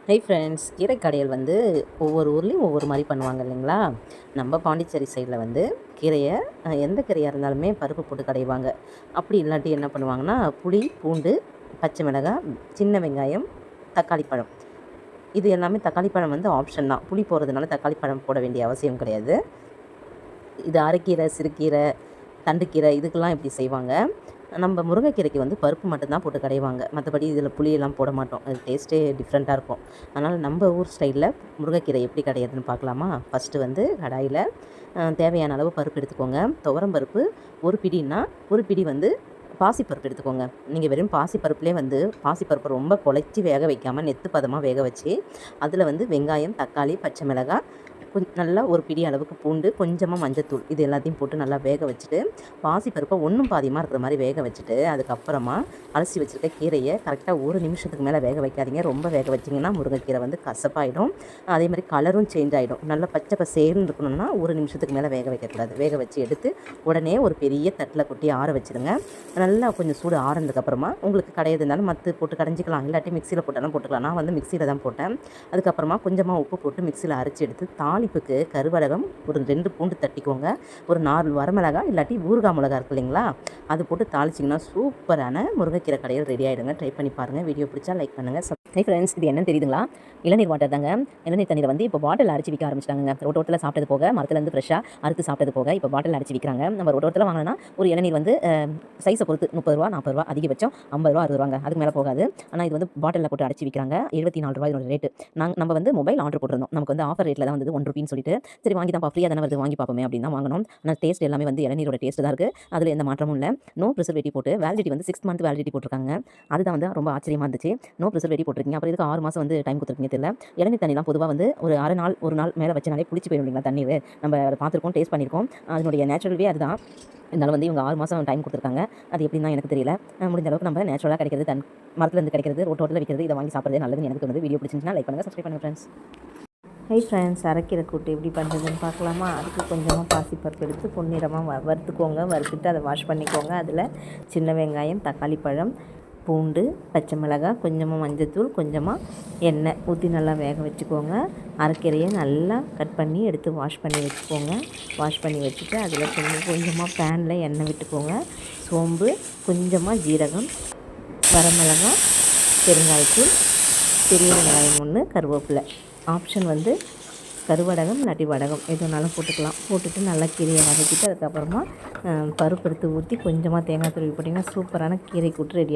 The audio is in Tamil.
ஹை ஃப்ரெண்ட்ஸ், கீரை கடையல் வந்து ஒவ்வொரு ஊர்லேயும் ஒவ்வொரு மாதிரி பண்ணுவாங்க இல்லைங்களா? நம்ம பாண்டிச்சேரி சைடில் வந்து கீரையை எந்த கீரையாக இருந்தாலுமே பருப்பு போட்டு கடைவாங்க. அப்படி இல்லாட்டி என்ன பண்ணுவாங்கன்னா, புளி, பூண்டு, பச்சை மிளகாய், சின்ன வெங்காயம், தக்காளி பழம். இது எல்லாமே தக்காளி பழம் வந்து ஆப்ஷன் தான். புளி போடுறதுனால தக்காளி பழம் போட வேண்டிய அவசியம் கிடையாது. இது அரைக்கீரை, சிறுகீரை, தண்டுக்கீரை இதுக்கெல்லாம் இப்படி செய்வாங்க. நம்ம முருங்கைக்கீரைக்கு வந்து பருப்பு மட்டும்தான் போட்டு கடைவாங்க. மற்றபடி இதில் புளியெல்லாம் போட மாட்டோம். அது டேஸ்ட்டே டிஃப்ரெண்ட்டாக இருக்கும். அதனால் நம்ம ஊர் ஸ்டைலில் முருங்கைக்கீரை எப்படி கடையிறதுன்னு பார்க்கலாமா? ஃபஸ்ட்டு வந்து கடாயில் தேவையான அளவு பருப்பு எடுத்துக்கோங்க. துவரம் பருப்பு ஒரு பிடின்னா ஒரு பிடி வந்து பாசிப்பருப்பு எடுத்துக்கோங்க. நீங்கள் வெறும் பாசிப்பருப்புலேயே வந்து பாசிப்பருப்பை ரொம்ப குழைச்சி வேக வைக்காமல் நெத்து பதமாக வேக வச்சு அதில் வந்து வெங்காயம், தக்காளி, பச்சை மிளகாய், நல்லா ஒரு பிடி அளவுக்கு பூண்டு, கொஞ்சமாக மஞ்சத்தூள் இது எல்லாத்தையும் போட்டு நல்லா வேக வச்சுட்டு பாசிப்பருப்பை ஒன்றும் பாதியமாக இருக்கிற மாதிரி வேக வச்சுட்டு அதுக்கப்புறமா அலசி வச்சுருக்க கீரையை கரெக்டாக ஒரு நிமிஷத்துக்கு மேலே வேக வைக்காதீங்க. ரொம்ப வேக வச்சிங்கன்னா முருங்கைக்கீரை வந்து கசப்பாயிடும். அதே மாதிரி கலரும் சேஞ்ச் ஆகிடும். நல்லா பச்சை பசேல்னு இருக்கணும்னா ஒரு நிமிஷத்துக்கு மேலே வேக வைக்கக்கூடாது. வேக வச்சு எடுத்து உடனே ஒரு பெரிய தட்டில் கொட்டி ஆற வச்சுருங்க. நல்லா கொஞ்சம் சூடு ஆறுனதுக்கப்புறமா உங்களுக்கு கடையது இருந்தாலும் மற்ற போட்டு கடைஞ்சிக்கலாம், இல்லாட்டி மிக்சியில் போட்டாலும் போட்டுக்கலாம். நான் வந்து மிக்சியில் தான் போட்டேன். அதுக்கப்புறமா கொஞ்சமாக உப்பு போட்டு மிக்சியில் அரைச்சி எடுத்து தாளிப்புக்கு கருவடகம் ஒரு 2 பூண்டு தட்டிக்கோங்க. ஒரு 4 வரமிளகாய் இல்லாட்டி ஊறுகாய் மிளகா இருக்கு இல்லைங்களா, அது போட்டு தாளிச்சிங்கன்னா சூப்பரான முருங்கைக்கீரை கடையில் ரெடி ஆகிடுங்க. ட்ரை பண்ணி பாருங்கள். வீடியோ பிடிச்சா லைக் பண்ணுங்கள். ஹை ஃப்ரெண்ட்ஸ், இது என்னன்னு தெரியுதுங்களா? இளநீர் வாட்டர் தாங்க. இளநீர் தண்ணியில் வந்து இப்போ பாட்டில் அரைச்சி விற்க ஆரம்பிச்சிட்டாங்க. ரோட்டோரத்தில் சாப்பிட்டது போக, மரத்துலேருந்து ஃப்ரெஷ்ஷாக அறுத்து சாப்பிட்டது போக இப்போ பாட்டில் அரைச்சி விற்கிறாங்க. நம்ம ரோட்டோரத்தில் வாங்கினா ஒரு இளநீர் வந்து சைஸை பொறுத்து 30 ரூபா, 40 ரூபா, அதிகபட்சம் 50 ரூபா, 60 ரூபாங்க. அதுக்கு மேலே போகாது. ஆனால் இது வந்து பாட்டிலில் போட்டு அரைச்சி விற்கிறாங்க. 74 ரூபாய் இதோட ரேட்டு. நம்ம வந்து மொபைல் ஆர்டர் போட்டிருந்தோம். நமக்கு வந்து ஆஃபர் ரேட்டில் தான் வந்து 1 ரூபின்னு சொல்லிட்டு சரி வாங்கி தான் ஃப்ரீயாக தானே வருது, வாங்கி பார்ப்போமே அப்படின்னு தான் வாங்கணும். ஆனால் டேஸ்ட் எல்லாமே வந்து இளநீரோட டேஸ்ட் தான் இருக்குது. அதில் எந்த மாற்றமும் இல்லை. நோ ப்ரிசர்வேட்டிவ் போட்டு வேலிடிட்டி வந்து 6 மந்த் வேலிடிட்டி போட்டிருக்காங்க. அதுதான் வந்து ரொம்ப ஆச்சரியமாக இருந்துச்சு. நோ ப்ரிசர்வேட்டிவ் போட்டிருக்கீங்க, அப்புறம் இதுக்கு 6 மாதம் வந்து டைம் கொடுத்துருக்கீங்க தெரியல. இளநீர் தண்ணிலாம் பொதுவாக வந்து ஒரு அரை நாள் ஒரு நாள் மேலே வச்சனாலே புளிச்சு போயிடும் இல்லைங்களா தண்ணீர். நம்ம அதை பார்த்துருக்கோம், டேஸ்ட் பண்ணியிருக்கோம். அதனுடைய நேச்சுரல்வே அதுதான். இருந்தாலும் வந்து இவங்க 6 மாதம் டைம் கொடுத்துருக்காங்க. அது எப்படின்னு தான் எனக்கு தெரியல. முடிஞ்ச அளவுக்கு நம்ம நேச்சுரலாக கிடைக்கிறது, மரத்துலேருந்து கிடைக்கிறது, ரோட்டோரத்தில் விற்கிறது, இதை வாங்கி சாப்பிட்றது நல்லதுன்னு எனக்கு தோணுது. வீடியோ பிடிச்சிருந்துச்சுன்னா லைக் பண்ணுங்கள், சப்ஸ்கிரைப் பண்ணுங்கள் ஃப்ரெண்ட்ஸ். ஹை ஃப்ரெண்ட்ஸ், அரைக்கீரை கூட்டு எப்படி பண்ணுறதுன்னு பார்க்கலாமா? அதுக்கு கொஞ்சமாக பாசிப்பருப்பு எடுத்து பொன்னிறமாக வறுத்துக்கோங்க. வறுத்துட்டு அதை வாஷ் பண்ணிக்கோங்க. அதில் சின்ன வெங்காயம், தக்காளி பழம், பூண்டு, பச்சை மிளகாய், கொஞ்சமாக மஞ்சத்தூள், கொஞ்சமாக எண்ணெய் ஊற்றி நல்லா வேக வச்சுக்கோங்க. அரைக்கீரையை நல்லா கட் பண்ணி எடுத்து வாஷ் பண்ணி வச்சுக்கோங்க. வாஷ் பண்ணி வச்சுட்டு அதில் கொஞ்சமாக பேனில் எண்ணெய் விட்டுக்கோங்க. சோம்பு, கொஞ்சமாக ஜீரகம், வரமிளகாய், பெருங்காயத்தூள், பெரிய வெங்காயம் 1, கருவேப்பிலை. ஆப்ஷன் வந்து கருவடகம் இல்லாட்டி வடகம் எது வேணாலும் போட்டுக்கலாம். போட்டுட்டு நல்லா கீரையை வதக்கிட்டு அதுக்கப்புறமா பருப்பு எடுத்து ஊற்றி கொஞ்சமாக தேங்காய் துருவி போட்டிங்கன்னா சூப்பரான கீரை கூட்டு ரெடி.